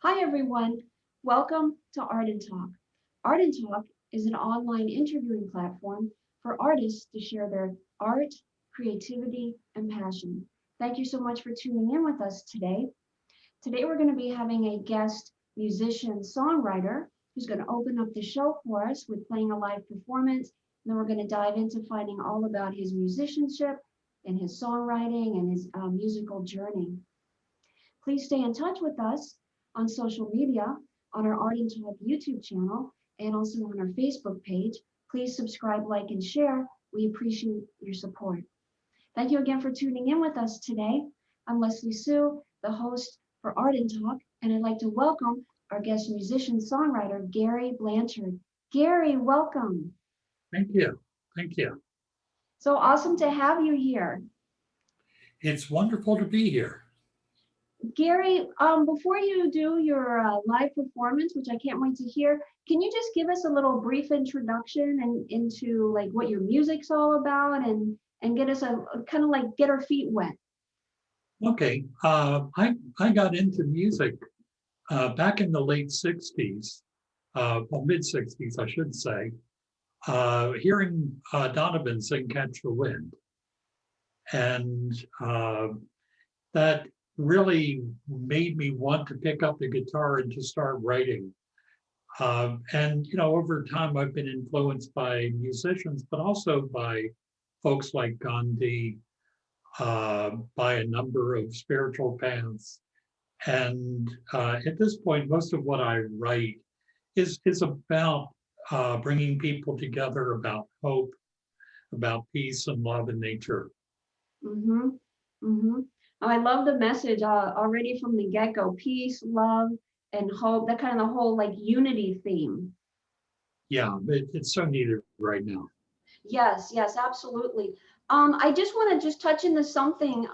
Hi, everyone. Welcome to Art and Talk. Art and Talk is an online interviewing platform for artists to share their art, creativity, and passion. Thank you so much for tuning in with us today. Today, we're going to be having a guest musician songwriter who's going to open up the show for us with playing a live performance. And then we're going to dive into finding all about his musicianship and his songwriting and his musical journey. Please stay in touch with us on social media, on our Art and Talk YouTube channel, and also on our Facebook page. Please subscribe, like, and share. We appreciate your support. Thank you again for tuning in with us today. I'm Leslie Sue, the host for Art and Talk, and I'd like to welcome our guest musician songwriter, Gary Blanchard. Gary, welcome. Thank you. Thank you. So awesome to have you here. It's wonderful to be here. Gary, before you do your live performance, which I can't wait to hear, can you just give us a little brief introduction and into like what your music's all about and get us a kind of like get our feet wet? Okay. I got into music back in the late 60s, well, mid 60s, I should say, hearing Donovan sing Catch the Wind. And that really made me want to pick up the guitar and to start writing. Over time, I've been influenced by musicians, but also by folks like Gandhi, by a number of spiritual paths. And at this point, most of what I write is about bringing people together, about hope, about peace and love in nature. Mm-hmm. Mm-hmm. I love the message already from the get-go: peace, love, and hope. That kind of the whole like unity theme. Yeah, it's so needed right now. Yes, yes, absolutely. I just want to just touch into something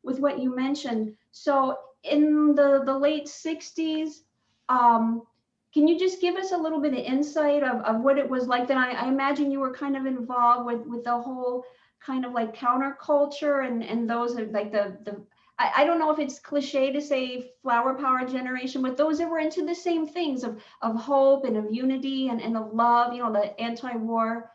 with what you mentioned. So in the late 60s, can you just give us a little bit of insight of what it was like then? I imagine you were kind of involved with the whole kind of like counterculture and those are like I don't know if it's cliche to say flower power generation, but those that were into the same things of hope and of unity and of love, the anti-war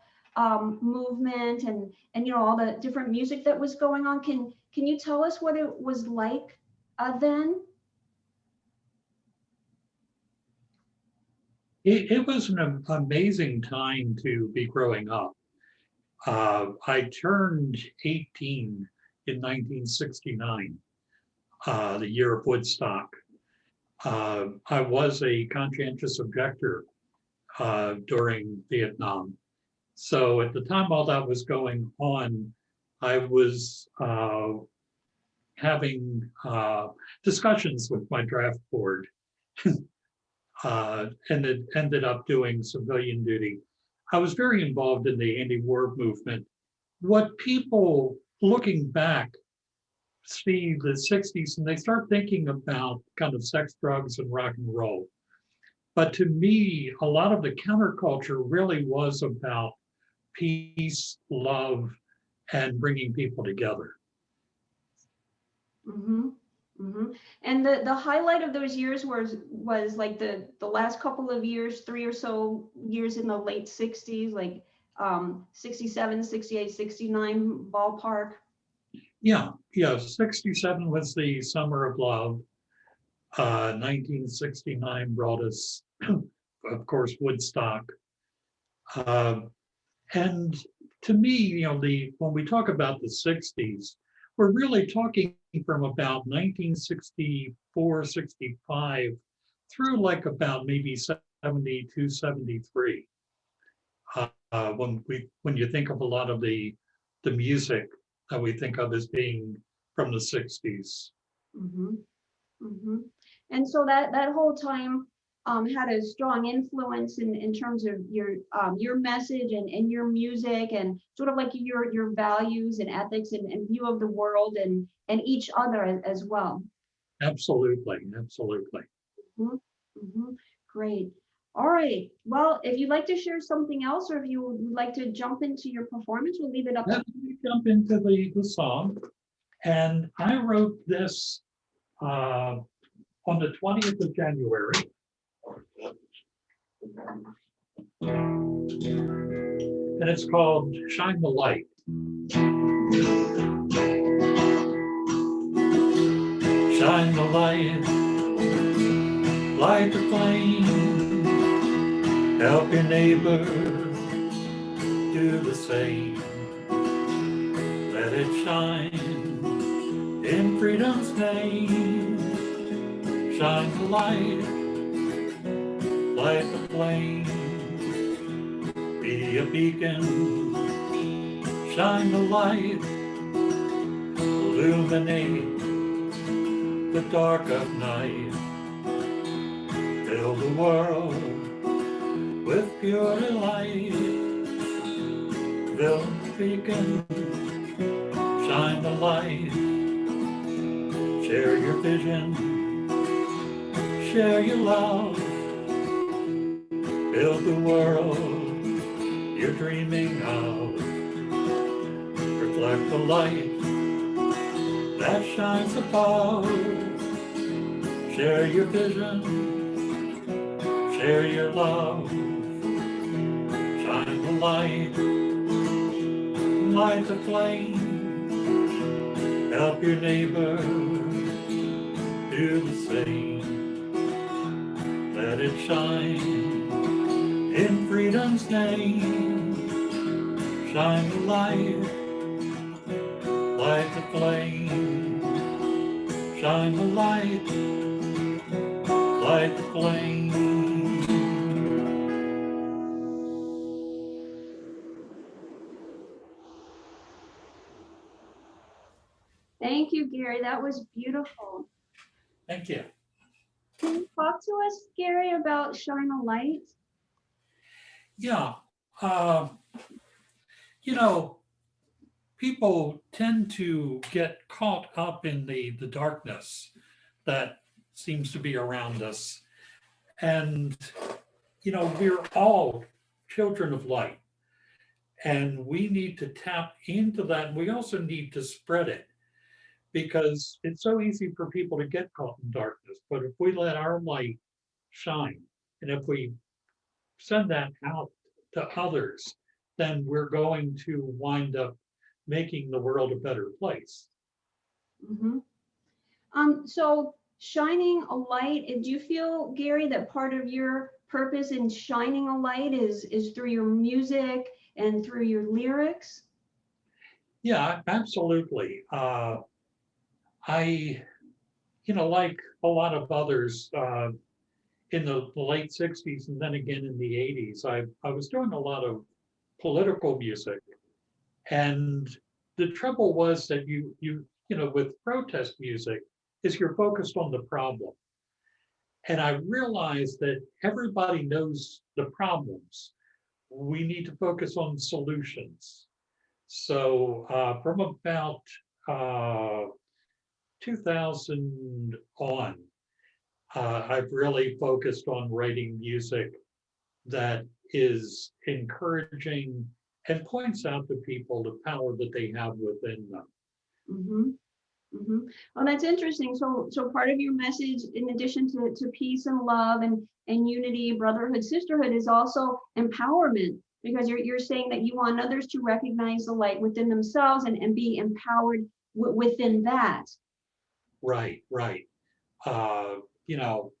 movement and all the different music that was going on. Can you tell us what it was like then? It was an amazing time to be growing up. I turned 18 in 1969, the year of Woodstock. I was a conscientious objector during Vietnam. So at the time all that was going on, I was having discussions with my draft board and it ended up doing civilian duty. I was very involved in the anti-war movement. What people looking back see the 60s and they start thinking about kind of sex, drugs, and rock and roll. But to me, a lot of the counterculture really was about peace, love, and bringing people together. Mm-hmm. Mm-hmm. And the highlight of those years was like the last couple of years, 3 or so years in the late 60s, like 67, 68, 69 ballpark. Yeah, 67 was the summer of love. 1969 brought us, of course, Woodstock. And to me, when we talk about the 60s, we're really talking from about 1964, 65 through like about maybe 72, 73. When you think of a lot of the music that we think of as being from the 60s. Mm-hmm. Mm-hmm. And so that whole time had a strong influence in terms of your message and your music and sort of like your values and ethics and view of the world and each other as well. Absolutely, absolutely. Mm-hmm. Mm-hmm. Great. All right. Well, if you'd like to share something else or if you would like to jump into your performance, we'll leave it up to Let me jump into the song. And I wrote this on the 20th of January. And it's called Shine the Light. Shine the light, light the flame, help your neighbor do the same. Let it shine in freedom's name. Shine the light, light the flame, be a beacon, shine the light, illuminate the dark of night, fill the world with pure delight, fill the beacon, shine the light, share your vision, share your love, build the world you're dreaming of, reflect the light that shines above, share your vision, share your love, shine the light, light the flame, help your neighbor do the same. Let it shine in freedom's name. Shine the light, light the flame. Shine the light, light the flame. Thank you, Gary. That was beautiful. Thank you. Can you talk to us, Gary, about Shine a Light? Yeah. Uh, you know, people tend to get caught up in the darkness that seems to be around us. And, we're all children of light. And we need to tap into that. We also need to spread it because it's so easy for people to get caught in darkness. But if we let our light shine, and if we send that out to others, then we're going to wind up making the world a better place. Mm-hmm. So shining a light, do you feel, Gary, that part of your purpose in shining a light is through your music and through your lyrics? Yeah, absolutely. I, like a lot of others, in the late 60s and then again in the 80s, I was doing a lot of political music. And the trouble was that with protest music is you're focused on the problem. And I realized that everybody knows the problems. We need to focus on solutions. So from about 2000 on, I've really focused on writing music that is encouraging and points out to people the power that they have within them. Mm-hmm. Mm-hmm. Well, that's interesting. So part of your message, in addition to peace and love and unity, brotherhood, sisterhood, is also empowerment, because you're saying that you want others to recognize the light within themselves and be empowered within that. Right, right. You know,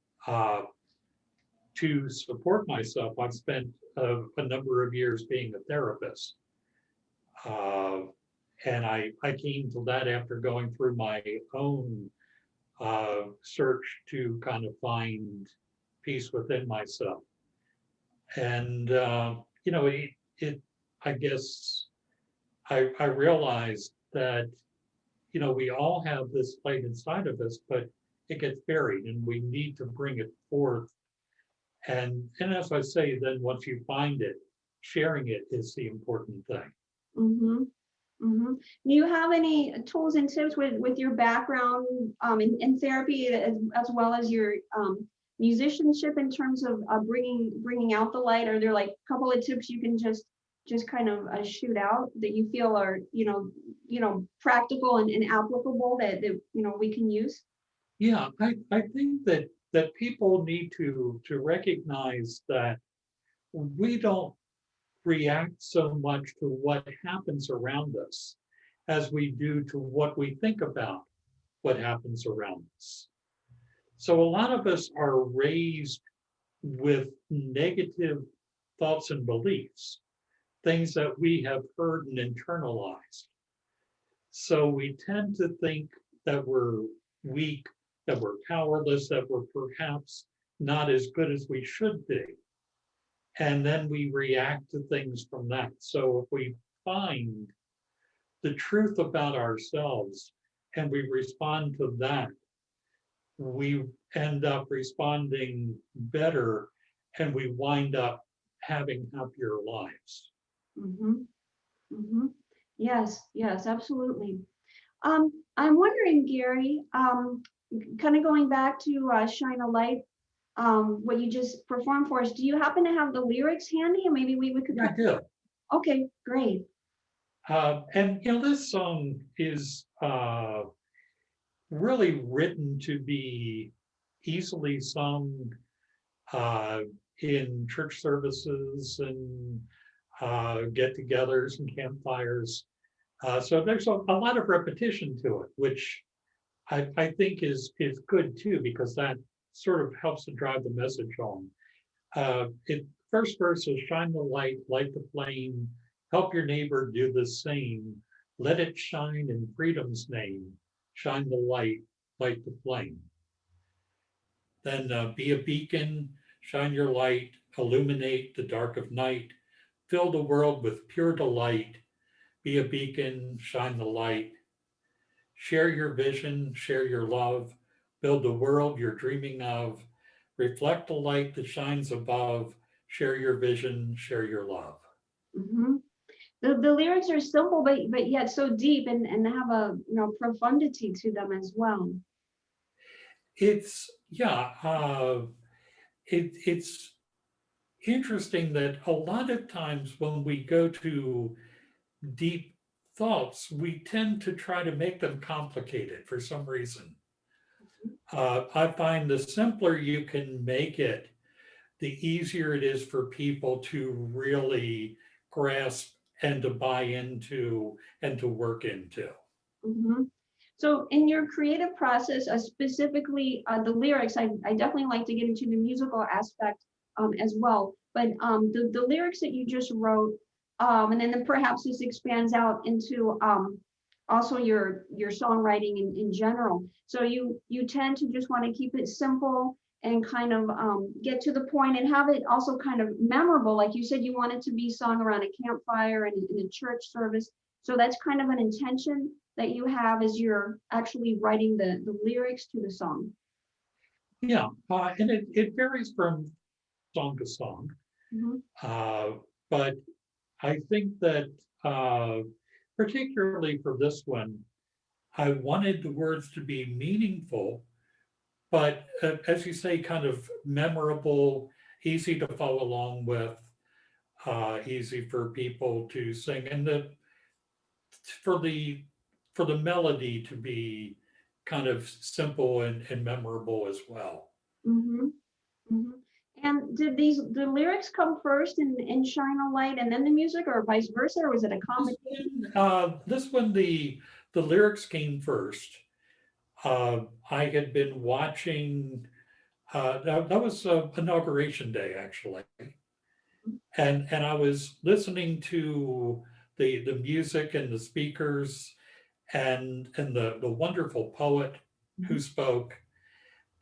to support myself, I've spent a number of years being a therapist. Uh, and I came to that after going through my own search to kind of find peace within myself. And, I guess I realized that, we all have this light inside of us, but it gets buried and we need to bring it forth. And as I say, then once you find it, sharing it is the important thing. Mm-hmm. Mm-hmm. Do you have any tools and tips with your background in therapy, as well as your musicianship, in terms of bringing out the light? Are there like a couple of tips you can just kind of shoot out that you feel are practical and applicable that we can use? Yeah, I think that people need to recognize that we don't react so much to what happens around us as we do to what we think about what happens around us. So a lot of us are raised with negative thoughts and beliefs, things that we have heard and internalized. So we tend to think that we're weak, that we're powerless, that we're perhaps not as good as we should be. And then we react to things from that. So if we find the truth about ourselves and we respond to that, we end up responding better and we wind up having happier lives. Mm-hmm. Mm-hmm. Yes, yes, absolutely. I'm wondering, Gary, kind of going back to Shine a Light, what you just performed for us, do you happen to have the lyrics handy? And maybe we could Yeah, I do. Okay, great. And this song is really written to be easily sung uh, in church services and get-togethers and campfires. So there's a lot of repetition to it, which I think is good too, because that sort of helps to drive the message home. It first verse is shine the light, light the flame, help your neighbor do the same. Let it shine in freedom's name. Shine the light, light the flame. Then be a beacon, shine your light, illuminate the dark of night, fill the world with pure delight. Be a beacon, shine the light. Share your vision, share your love, build the world you're dreaming of. Reflect the light that shines above. Share your vision, share your love. Hmm. The lyrics are simple, but yet so deep and have a profundity to them as well. It's, yeah, it's interesting that a lot of times when we go to deep thoughts, we tend to try to make them complicated for some reason. I find the simpler you can make it, the easier it is for people to really grasp and to buy into and to work into. Hmm. So in your creative process, specifically the lyrics, I definitely like to get into the musical aspect as well. But the lyrics that you just wrote, and then perhaps this expands out into also your songwriting in general. So you tend to just want to keep it simple and kind of get to the point and have it also kind of memorable. Like you said, you want it to be sung around a campfire and in a church service. So that's kind of an intention that you have as you're actually writing the lyrics to the song. Yeah, and it varies from song to song. Mhm. Uh, but I think that particularly for this one, I wanted the words to be meaningful, but as you say, kind of memorable, easy to follow along with, easy for people to sing, and for the for the melody to be kind of simple and memorable as well. Mhm. Mhm. And did the lyrics come first in Shine a Light and then the music, or vice versa, or was it a combination? This one, the lyrics came first. I had been watching. That was inauguration day actually, and I was listening to the music and the speakers and the wonderful poet who Mhm. spoke.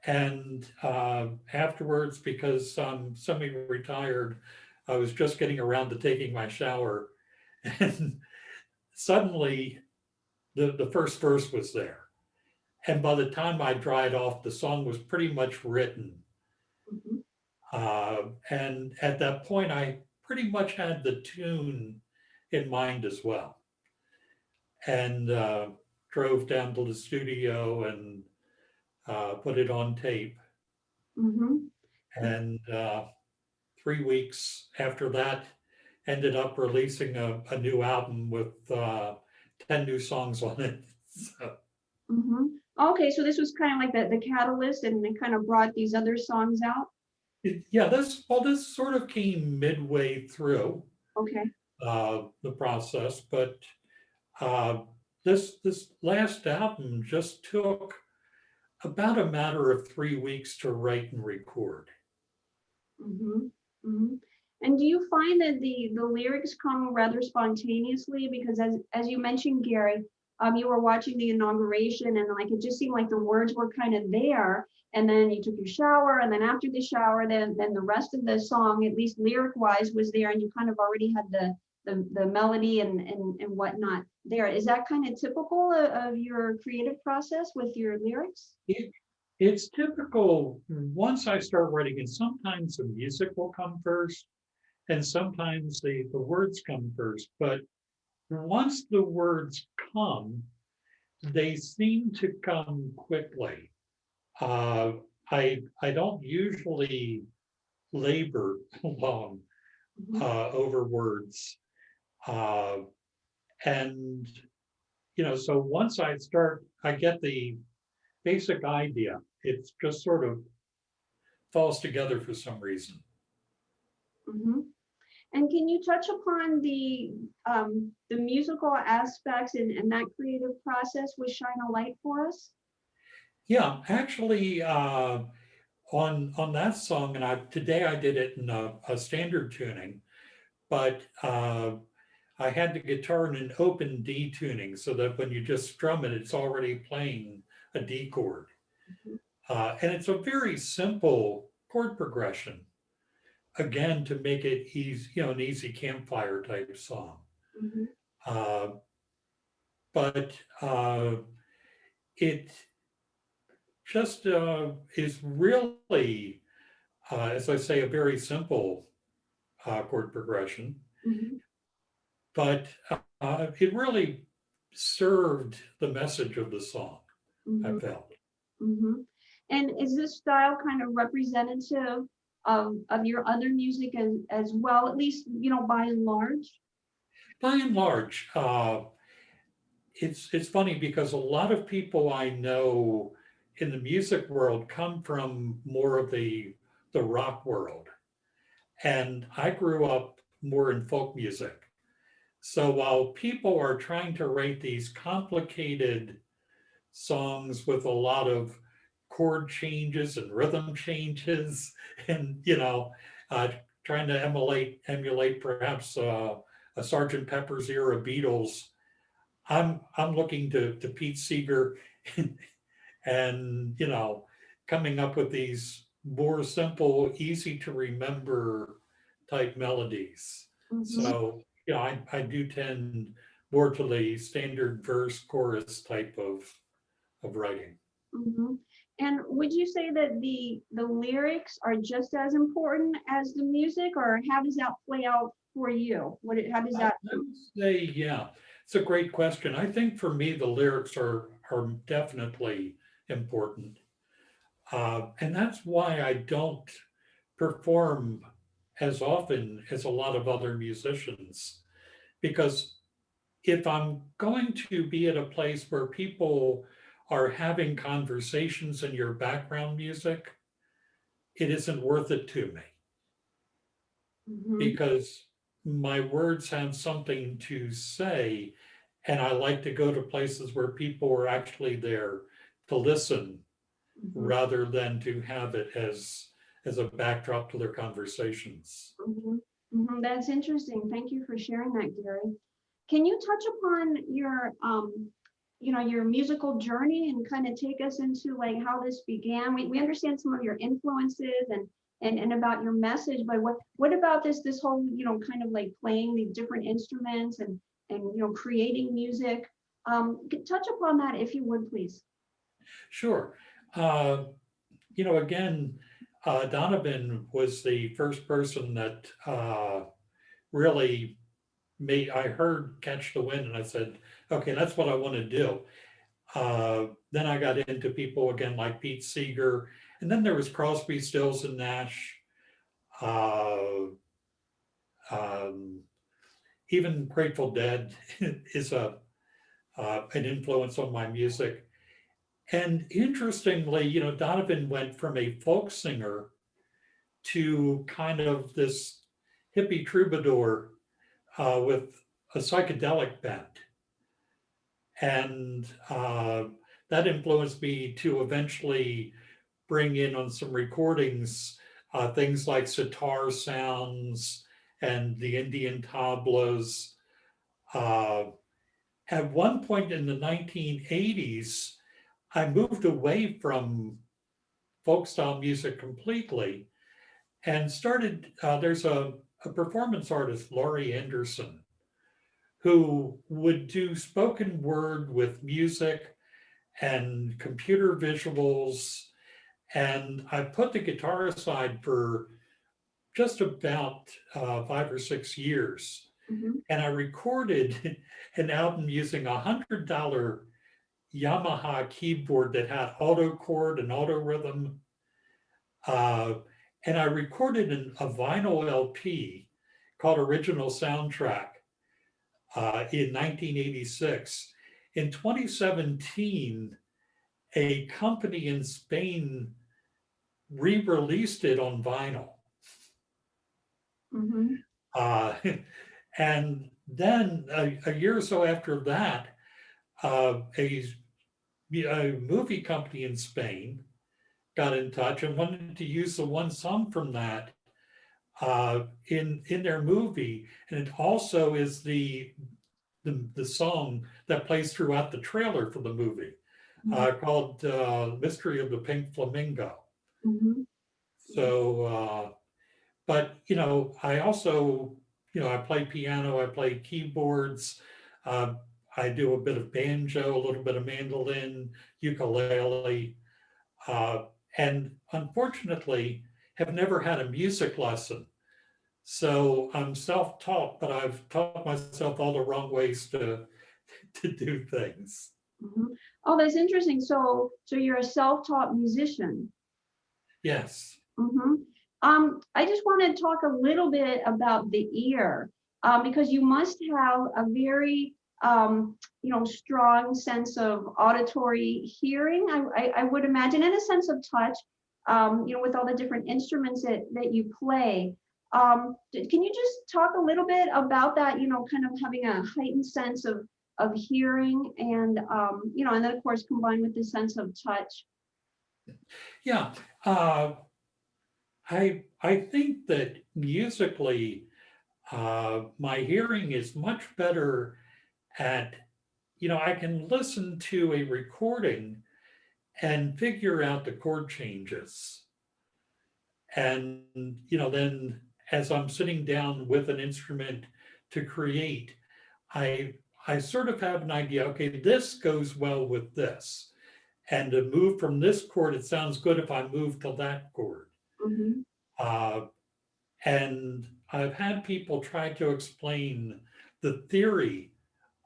And afterwards, because I'm semi-retired, I was just getting around to taking my shower, and suddenly the first verse was there. And by the time I dried off, the song was pretty much written. Mhm. And at that point, I pretty much had the tune in mind as well. And drove down to the studio and put it on tape. Mhm. And 3 weeks after that, ended up releasing a new album with 10 new songs on it. So, Mhm. Okay, so this was kind of like the catalyst, and it kind of brought these other songs out. Yeah, this sort of came midway through Okay. the process, but uh, this last album just took about a matter of 3 weeks to write and record. Mm-hmm. Mm-hmm. And do you find that the lyrics come rather spontaneously? Because as you mentioned, Gary, you were watching the inauguration, and like it just seemed like the words were kind of there. And then you took your shower, and then after the shower, then the rest of the song, at least lyric wise, was there, and you kind of already had the melody and whatnot there. Is that kind of typical of your creative process with your lyrics? It, it's typical once I start writing, and sometimes the music will come first, and sometimes the words come first. But once the words come, they seem to come quickly. Uh, I don't usually labor long Mhm. over words, uh, and so once I start, I get the basic idea. It just sort of falls together for some reason. Mhm. And can you touch upon the musical aspects and that creative process with Shine a Light for us? Yeah, actually, on that song, and today I did it in a standard tuning, but I had the guitar in an open D tuning so that when you just strum it, it's already playing a D chord. Mhm. And it's a very simple chord progression, again, to make it easy, an easy campfire type song. Mhm. Uh, but it just is really, as I say, a very simple chord progression, Mhm. but it really served the message of the song, I Mhm. felt. Mhm. And is this style kind of representative of your other music as well, at least, by and large? By and large, it's funny because a lot of people I know in the music world come from more of the rock world, and I grew up more in folk music. So while people are trying to write these complicated songs with a lot of chord changes and rhythm changes, and uh, trying to emulate perhaps a Sergeant Pepper's era Beatles, I'm looking to Pete Seeger and coming up with these more simple, easy to remember type melodies. Mhm. So I do tend more to the standard verse chorus type of writing. Mhm. And would you say that the lyrics are just as important as the music, or how does that play out for you? How does I that? would say, yeah, it's a great question. I think for me, the lyrics are definitely important. And that's why I don't perform as often as a lot of other musicians. Because if I'm going to be at a place where people are having conversations in your background music, it isn't worth it to me Mhm. because my words have something to say. And I like to go to places where people are actually there to listen Mhm. rather than to have it as a backdrop to their conversations. Mhm. Mhm. That's interesting. Thank you for sharing that, Gary. Can you touch upon your musical journey and kind of take us into like how this began? We understand some of your influences and about your message, but what about this whole, kind of like playing the different instruments and creating music? Touch upon that if you would, please. Sure. Uh, again, Donovan was the first person that really I heard Catch the Wind and I said, okay, that's what I want to do. Then I got into people again like Pete Seeger, and then there was Crosby, Stills, and Nash. Uh, um, Even Grateful Dead is an influence on my music. And interestingly, Donovan went from a folk singer to kind of this hippie troubadour with a psychedelic bent. And that influenced me to eventually bring in on some recordings things like sitar sounds and the Indian tablas. Uh, at one point in the 1980s, I moved away from folk style music completely and started. There's a performance artist, Laurie Anderson, who would do spoken word with music and computer visuals. And I put the guitar aside for just about 5 or 6 years. Mhm. And I recorded an album using $100 Yamaha keyboard that had auto chord and auto rhythm. Uh, and I recorded a vinyl LP called Original Soundtrack in 1986. In 2017, a company in Spain re-released it on vinyl. Mhm. Uh, and then a year or so after that, a movie company in Spain got in touch and wanted to use the one song from that in their movie, and it also is the song that plays throughout the trailer for the movie, Mhm. called "Mystery of the Pink Flamingo." Mhm. So, but I also I play piano, I play keyboards, uh, I do a bit of banjo, a little bit of mandolin, ukulele, uh, and unfortunately have never had a music lesson. So I'm self-taught, but I've taught myself all the wrong ways to do things. Mhm. Oh, that's interesting. So you're a self-taught musician. Yes. Mhm. I just want to talk a little bit about the ear, because you must have a very, strong sense of auditory hearing, I would imagine, and a sense of touch, with all the different instruments that you play. Can you just talk a little bit about that, kind of having a heightened sense of hearing and then of course combined with the sense of touch? Yeah. Uh, I think that musically, my hearing is much better at, I can listen to a recording and figure out the chord changes. And, then as I'm sitting down with an instrument to create, I I sort of have an idea, okay, this goes well with this. And to move from this chord, it sounds good if I move to that chord. Mhm. Uh, and I've had people try to explain the theory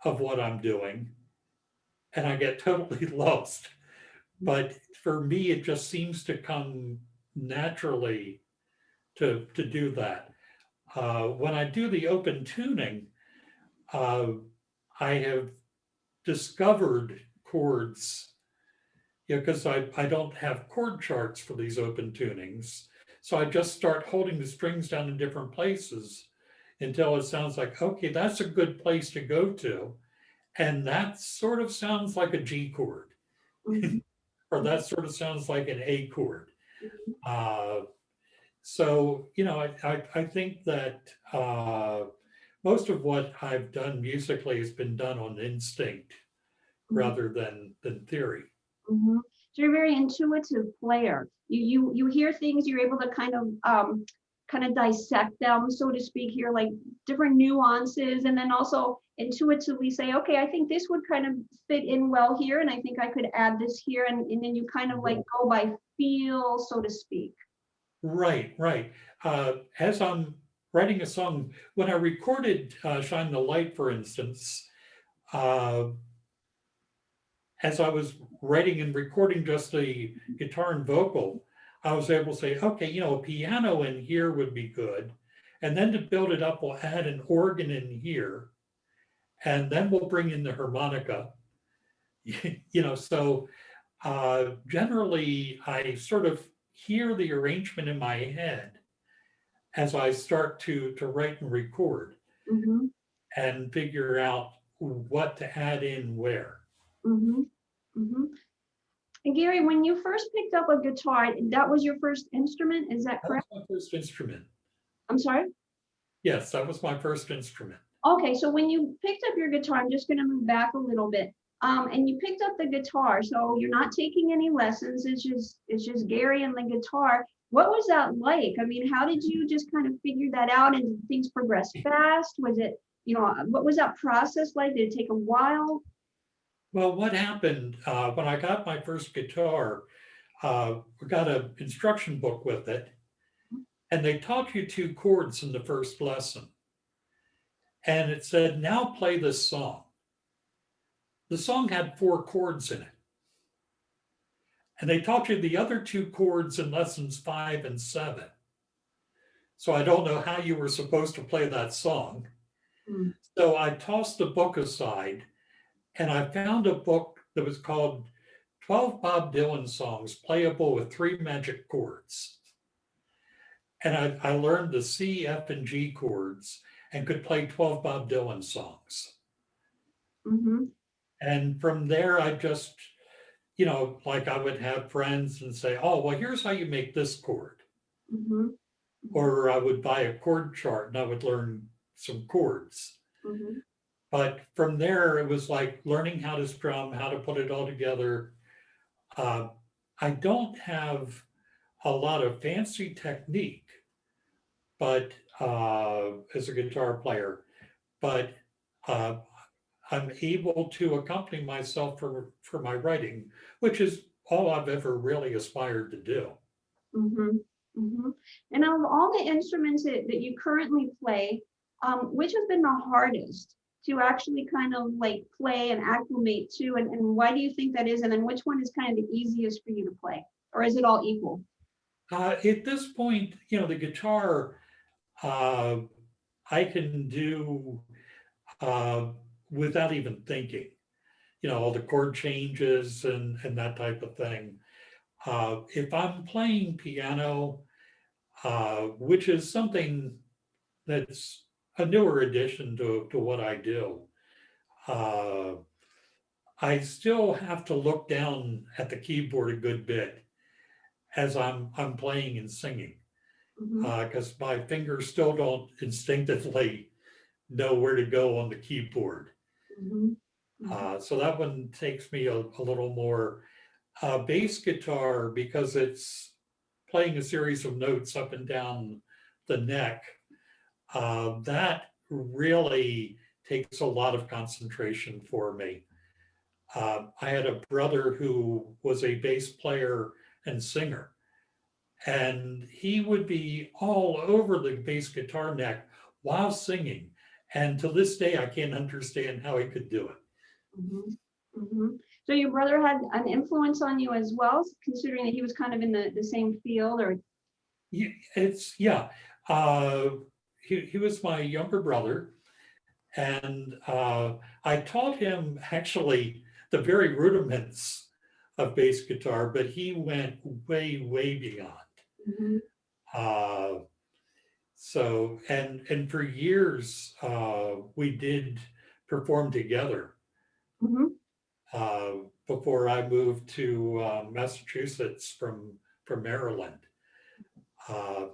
of what I'm doing, and I get totally lost. But for me, it just seems to come naturally to do that. When I do the open tuning, uh, I have discovered chords, because I don't have chord charts for these open tunings. So I just start holding the strings down in different places until it sounds like, okay, that's a good place to go to. And that sort of sounds like a G chord, Mhm. or that sort of sounds like an A chord. Mhm. Uh, so, I think that most of what I've done musically has been done on instinct Mhm. rather than theory. Mhm. So you're a very intuitive player. You hear things, you're able to kind of dissect them, so to speak, here, like different nuances, and then also intuitively say, okay, I think this would kind of fit in well here, and I think I could add this here, and then you kind of like go by feel, so to speak. Right, right. As I'm writing a song, when I recorded Shine the Light, for instance, uh, as I was writing and recording just the guitar and vocal, I was able to say, okay, a piano in here would be good. And then to build it up, we'll add an organ in here. And then we'll bring in the harmonica. So Generally, I sort of hear the arrangement in my head as I start to write and record Mm-hmm. and figure out what to add in where. Mm-hmm. Mm-hmm. And Gary, when you first picked up a guitar, that was your first instrument, is that That was correct? my first instrument. I'm sorry? Yes, that was my first instrument. Okay, so when you picked up your guitar, I'm just gonna move back a little bit. And you picked up the guitar, so you're not taking any lessons, it's just Gary and the guitar. What was that like? I mean, how did you just kind of figure that out and did things progress fast? Was it, what was that process like? Did it take a while? Well, what happened when I got my first guitar, we got an instruction book with it, and they taught you two chords in the first lesson. And it said, now play this song. The song had four chords in it. And they taught you the other two chords in lessons 5 and 7. So I don't know how you were supposed to play that song. Hmm. So I tossed the book aside and I found a book that was called 12 Bob Dylan Songs Playable with 3 Magic Chords. And I learned the C, F, and G chords and could play 12 Bob Dylan songs. Mm-hmm. And from there, I just, like I would have friends and say, oh, well, here's how you make this chord. Mm-hmm. Or I would buy a chord chart and I would learn some chords. Mm-hmm. But from there, it was like learning how to strum, how to put it all together. Uh, I don't have a lot of fancy technique, but as a guitar player, but uh, I'm able to accompany myself for my writing, which is all I've ever really aspired to do. Mm-hmm. Mm-hmm. And of all the instruments that you currently play, which has been the hardest to actually kind of like play and acclimate to, and why do you think that is? And then which one is kind of the easiest for you to play? Or is it all equal? At this point, the guitar, uh, I can do uh, without even thinking, all the chord changes and that type of thing. If I'm playing piano, which is something that's a newer addition to what I do, uh, I still have to look down at the keyboard a good bit as I'm playing and singing, Mm-hmm. because my fingers still don't instinctively know where to go on the keyboard. Mm-hmm. Mm-hmm. So that one takes me a little more. Bass guitar, because it's playing a series of notes up and down the neck, that really takes a lot of concentration for me. I had a brother who was a bass player and singer, and he would be all over the bass guitar neck while singing. And to this day, I can't understand how he could do it. Mm-hmm. Mm-hmm. So your brother had an influence on you as well, considering that he was kind of in the same field, or Yeah. He was my younger brother, and I taught him actually the very rudiments of bass guitar, but he went way beyond. mm-hmm. Uh, and for years we did perform together Mm-hmm. uh, before I moved to Massachusetts from Maryland. Uh,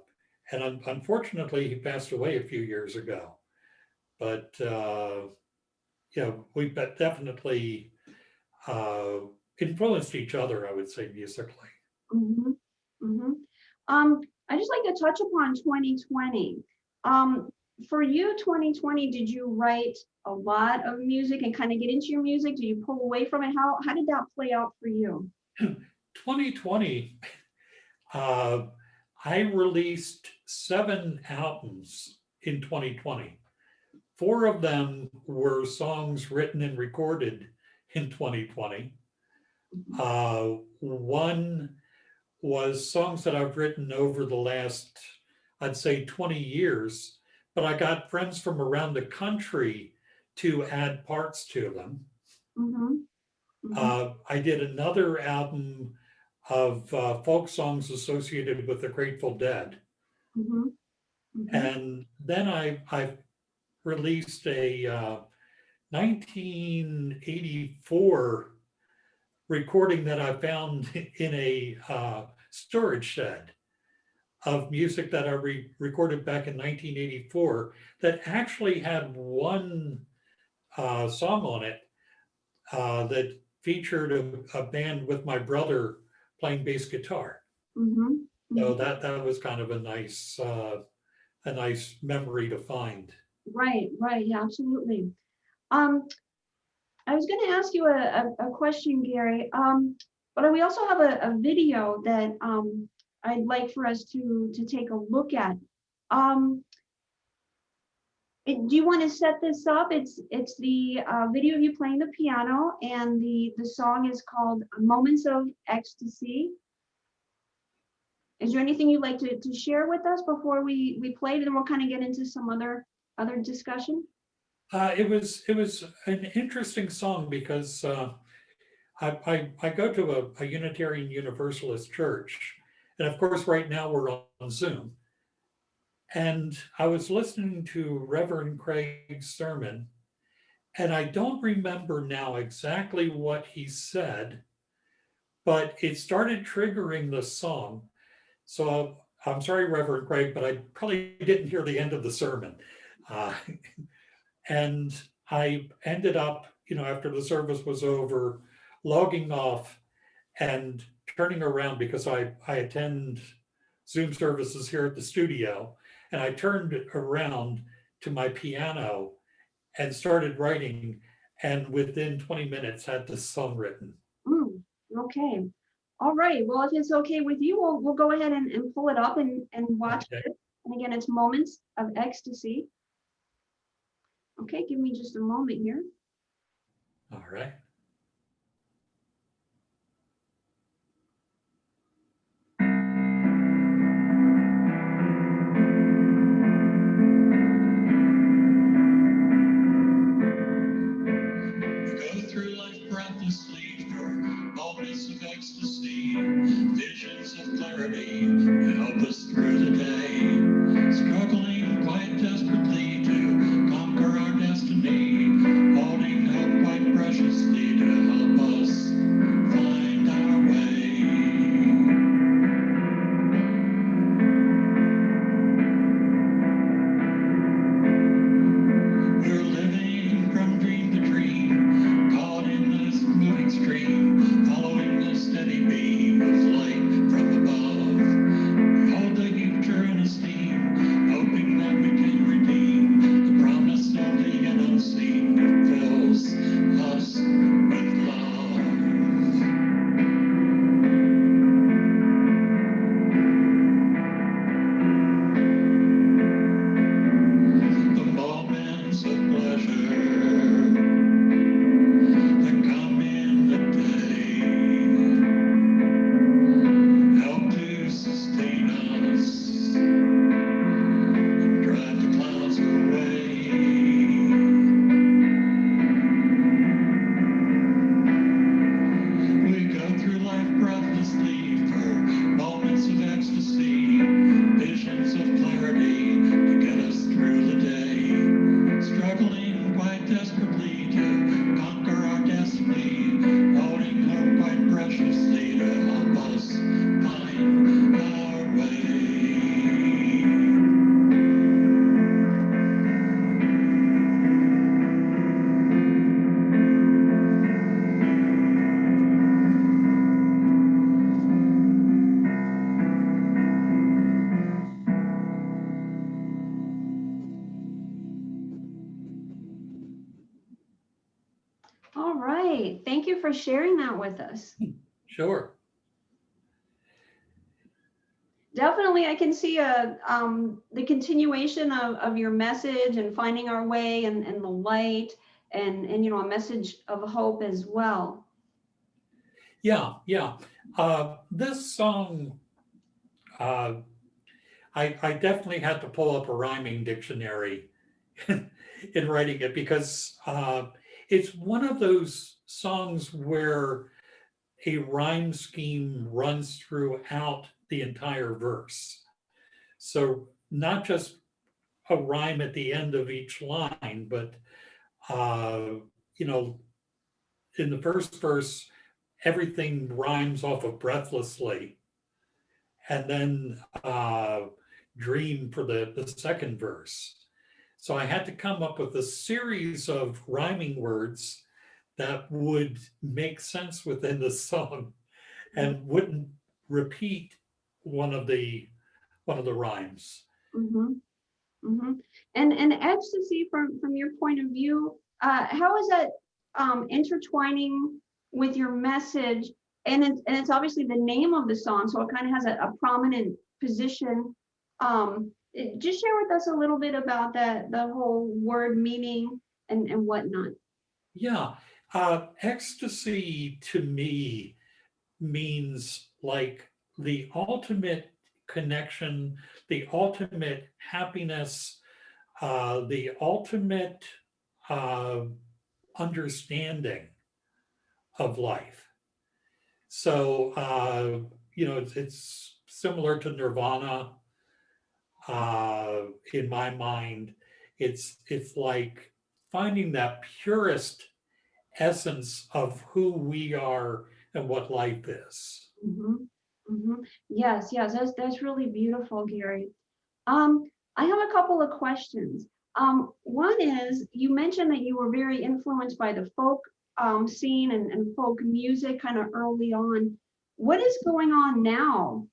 and unfortunately, he passed away a few years ago. But we definitely uh, influenced each other, I would say, musically. Mm-hmm. Mm-hmm. I just like to touch upon 2020. For you, 2020, did you write a lot of music and kind of get into your music? Did you pull away from it? How did that play out for you? 2020, I released 7 albums in 2020. 4 of them were songs written and recorded in 2020. One was songs that I've written over the last, I'd say, 20 years, but I got friends from around the country to add parts to them. Mm-hmm. I did another album of folk songs associated with the Grateful Dead. mhm, mhm. And then I released a 1984 recording that I found in a storage shed of music that I recorded back in 1984 that actually had one song on it that featured a band with my brother playing bass guitar. Mhm, So mhm. that was kind of a nice memory to find. Right, right, yeah, absolutely. Um, I was going to ask you a question, Gary, but we also have a video that I'd like for us to take a look at. Um, do you want to set this up? It's the video of you playing the piano, and the song is called "Moments of Ecstasy." Is there anything you'd like to share with us before we play it, and then we'll kind of get into some other discussion? It was an interesting song because I go to a Unitarian Universalist church, and of course, right now we're on Zoom. And I was listening to Reverend Craig's sermon, and I don't remember now exactly what he said, but it started triggering the song. So I'm sorry, Reverend Craig, but I probably didn't hear the end of the sermon. Uh, and I ended up, after the service was over, logging off and turning around because I attend Zoom services here at the studio. And I turned around to my piano and started writing. And within 20 minutes, had this song written. Mm, okay. All right. Well, if it's okay with you, we'll go ahead and pull it up and watch Okay. it. And again, it's Moments of Ecstasy. Okay, give me just a moment here. All right. Go through life breathlessly for moments of ecstasy, visions of clarity to help us through the day, struggling quite desperately to conquer our destiny, holding hope quite preciously to help us find our way. We're living from dream to dream, caught in this moving stream, following the steady beam of light from above. We hold the future in esteem, hoping that we can redeem the promise of the unseen that fills us with love. The moments of pleasure that come in the day help to sustain us and drive the clouds away. We go through life breathlessly for moments of ecstasy, visions of clarity to get us through the day, struggling quite desperately to conquer our destiny, holding hope quite preciously to help us find our way. All right. Thank you for sharing that with us. Sure. Definitely, I can see the continuation of your message and finding our way and the light and a message of hope as well. Yeah, yeah. This song, uh, I definitely had to pull up a rhyming dictionary in writing it because it's one of those songs where a rhyme scheme runs throughout the entire verse. So not just a rhyme at the end of each line, but uh, you know, in the first verse, everything rhymes off of breathlessly, and then dream for the second verse. So I had to come up with a series of rhyming words that would make sense within the song and wouldn't repeat one of the one of the rhymes. Mm-hmm. Mm-hmm. And ecstasy, from your point of view, how is that intertwining with your message? And it's obviously the name of the song, so it kind of has a prominent position. Just share with us a little bit about that, the whole word meaning and whatnot. Yeah, ecstasy to me means like the ultimate connection, the ultimate happiness, the ultimate uh, understanding of life. So, it's similar to nirvana in my mind. It's like finding that purest essence of who we are and what life is. Mm-hmm. Mm-hmm. Yes, yes, that's really beautiful, Gary. Um, I have a couple of questions. One is, you mentioned that you were very influenced by the folk scene and folk music kind of early on. What is going on now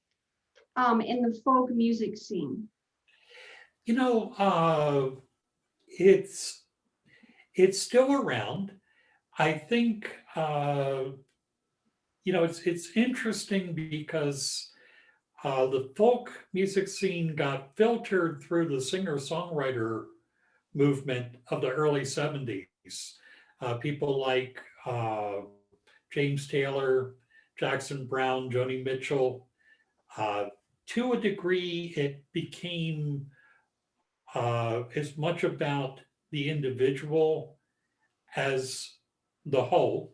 in the folk music scene? You know, it's it's still around. I think it's interesting because the folk music scene got filtered through the singer-songwriter movement of the early 70s. People like James Taylor, Jackson Brown, Joni Mitchell. Uh, to a degree, it became as much about the individual as the whole.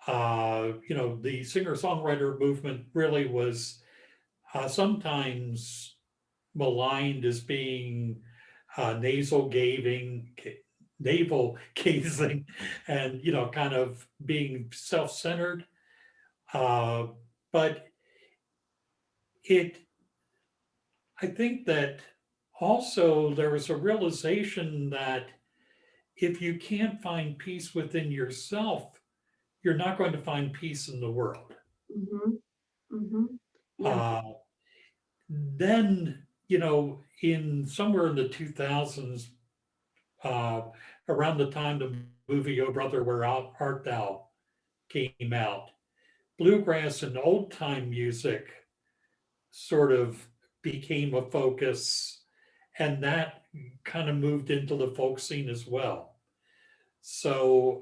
The singer-songwriter movement really was sometimes maligned as being nasal gazing, navel gazing, and kind of being self-centered. Uh, but it, I think that also there was a realization that if you can't find peace within yourself, you're not going to find peace in the world. Mm-hmm. Mm-hmm. Yeah. Uh, then, in somewhere in the 2000s, uh, around the time the movie "Oh Brother, Where Art Thou" came out, bluegrass and old time music sort of became a focus, and that kind of moved into the folk scene as well. So,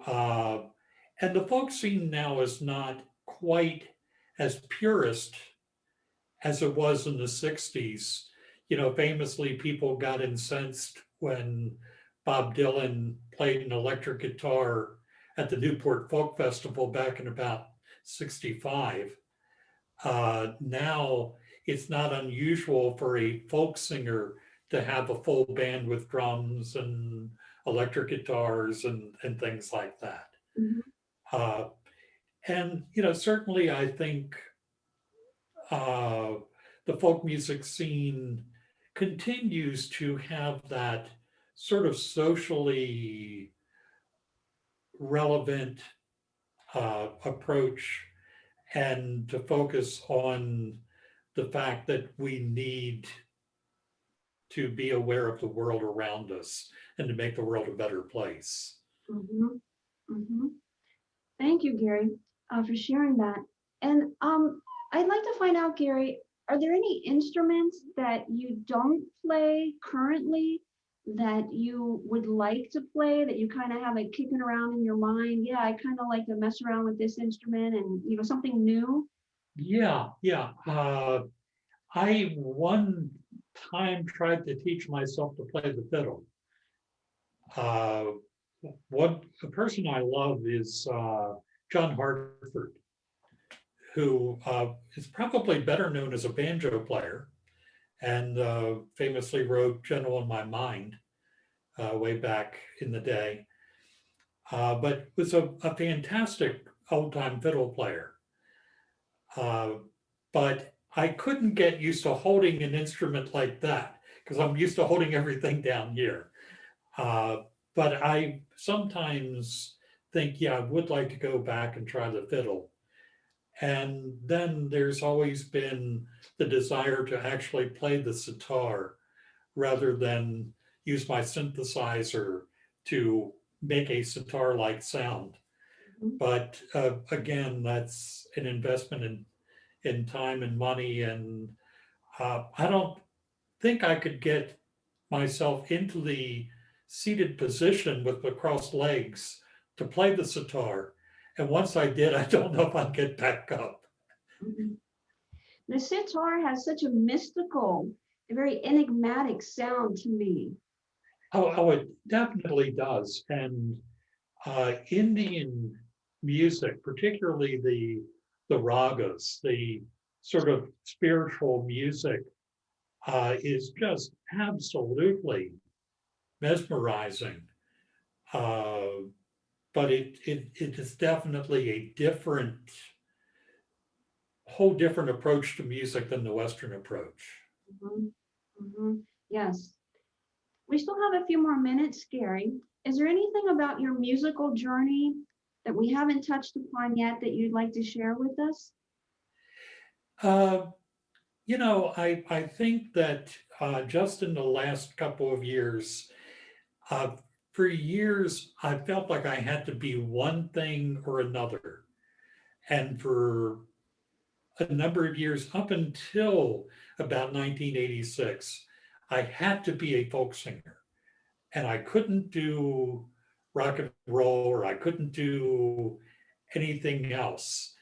and the folk scene now is not quite as purist as it was in the 60s. Famously, people got incensed when Bob Dylan played an electric guitar at the Newport Folk Festival back in about 65. Now, it's not unusual for a folk singer to have a full band with drums and electric guitars and things like that. Mm-hmm. Uh, and, certainly I think uh, the folk music scene continues to have that sort of socially relevant approach and to focus on the fact that we need to be aware of the world around us and to make the world a better place. Mm-hmm. Mm-hmm. Thank you, Gary, for sharing that. And I'd like to find out, Gary, are there any instruments that you don't play currently that you would like to play, that you kind of have like kicking around in your mind? Yeah, I kind of like to mess around with this instrument and, something new. Yeah, yeah. I one time tried to teach myself to play the fiddle. Uh, the person I love is John Hartford, who is probably better known as a banjo player and famously wrote General in My Mind way back in the day, but was a fantastic old time fiddle player. Uh, but I couldn't get used to holding an instrument like that because I'm used to holding everything down here. Uh, but I sometimes think, yeah, I would like to go back and try the fiddle. And then there's always been the desire to actually play the sitar rather than use my synthesizer to make a sitar-like sound. Mhm. But again, that's an investment in time and money. And I don't think I could get myself into the seated position with the crossed legs to play the sitar. And once I did, I don't know if I'd get back up. Mhm. The sitar has such a mystical, a very enigmatic sound to me. Oh, it definitely does. And Indian music, particularly the ragas, the sort of spiritual music, is just absolutely mesmerizing. Uh, but it is definitely a whole different approach to music than the Western approach. Mhm. Mhm. Yes. We still have a few more minutes, Gary. Is there anything about your musical journey that we haven't touched upon yet that you'd like to share with us? Uh, I think that just in the last couple of years, uh, for years, I felt like I had to be one thing or another. And for a number of years, up until about 1986, I had to be a folk singer. And I couldn't do rock and roll or I couldn't do anything else.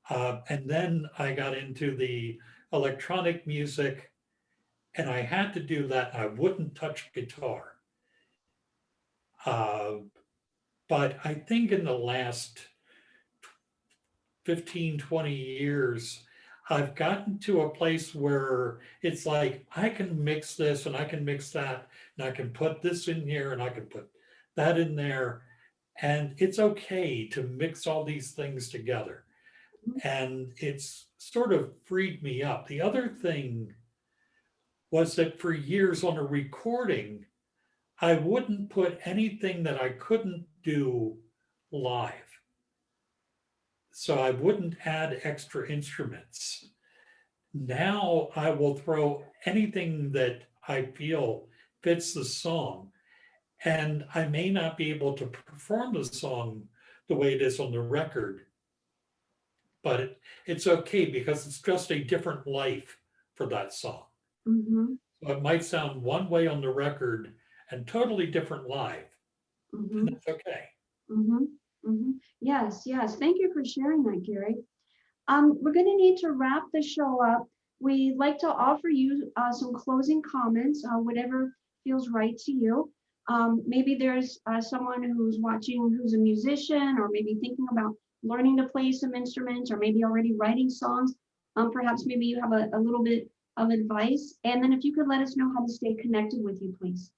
And then I got into the electronic music and I had to do that. I wouldn't touch guitar. Uh, but I think in the last 15, 20 years, I've gotten to a place where it's like I can mix this and I can mix that and I can put this in here and I can put that in there. And it's okay to mix all these things together. And it's sort of freed me up. The other thing was that for years on a recording, I wouldn't put anything that I couldn't do live. So I wouldn't add extra instruments. Now I will throw anything that I feel fits the song. And I may not be able to perform the song the way it is on the record, but it's okay because it's just a different life for that song. Mm-hmm. So it might sound one way on the record and totally different live, and Mm-hmm. that's okay. Mm-hmm. Mm-hmm. Yes, yes. Thank you for sharing that, Gary. We're going to need to wrap the show up. We'd like to offer you some closing comments, whatever feels right to you. Maybe there's someone who's watching who's a musician, or maybe thinking about learning to play some instruments, or maybe already writing songs. Perhaps maybe you have a little bit of advice. And then if you could let us know how to stay connected with you, please.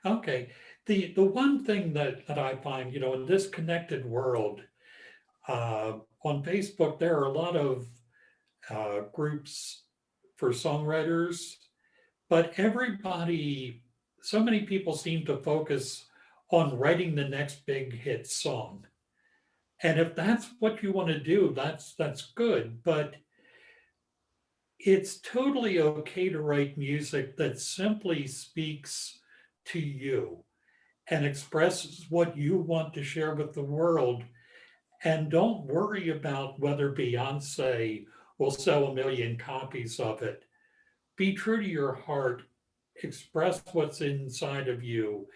Okay. The one thing that I find, in this connected world, on Facebook, there are a lot of groups for songwriters, but so many people seem to focus on writing the next big hit song. And if that's what you want to do, that's good. But it's totally okay to write music that simply speaks to you and expresses what you want to share with the world. And don't worry about whether Beyonce will sell 1 million copies of it. Be true to your heart, express what's inside of you,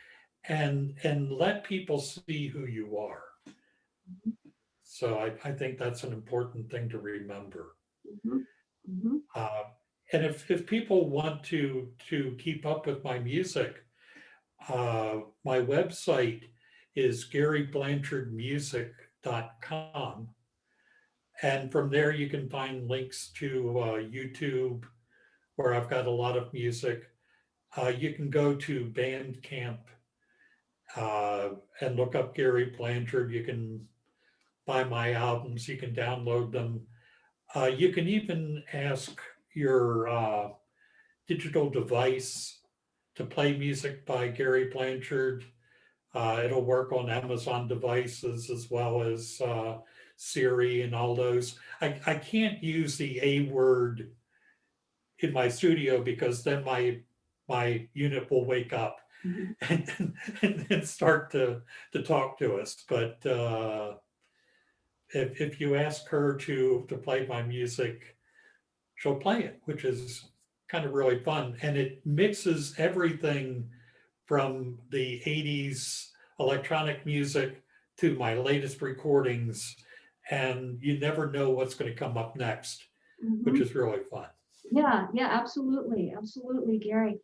and let people see who you are. So I think that's an important thing to remember. Mhm, mhm, Uh, and if people want to keep up with my music, my website is GaryBlanchardMusic.com. And from there, you can find links to YouTube, where I've got a lot of music. You can go to Bandcamp and look up Gary Blanchard. You can buy my albums, you can download them. You can even ask your digital device to play music by Gary Blanchard. It'll work on Amazon devices as well as Siri and all those. I can't use the A word in my studio because then my unit will wake up Mhm. and start to talk to us. But if you ask her to play my music, she'll play it, which is kind of really fun. And it mixes everything from the 80s electronic music to my latest recordings. And you never know what's going to come up next, which Mhm. is really fun. Yeah, yeah, absolutely, absolutely, Gary.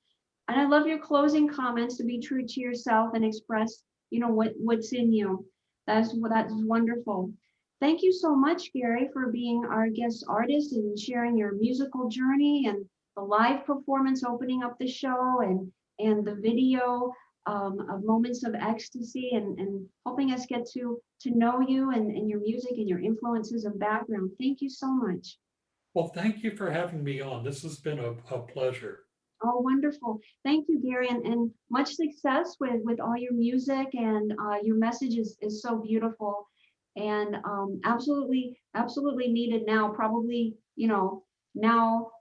And I love your closing comments to be true to yourself and express, what's in you. That's wonderful. Thank you so much, Gary, for being our guest artist and sharing your musical journey and the live performance opening up the show and the video of moments of ecstasy and helping us get to know you and your music and your influences and background. Thank you so much. Well, thank you for having me on. This has been a pleasure. Oh, wonderful. Thank you, Gary, and much success with all your music and your message is so beautiful and absolutely, absolutely needed now, probably, now,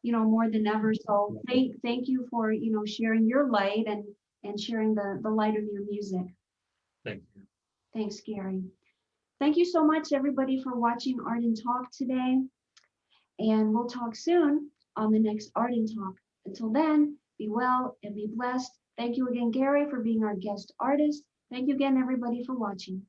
more than ever. So thank you for, sharing your light and sharing the light of your music. Thank you. Thanks, Gary. Thank you so much, everybody, for watching Art and Talk today. And we'll talk soon on the next Art and Talk. Until then, be well and be blessed. Thank you again, Gary, for being our guest artist. Thank you again, everybody, for watching.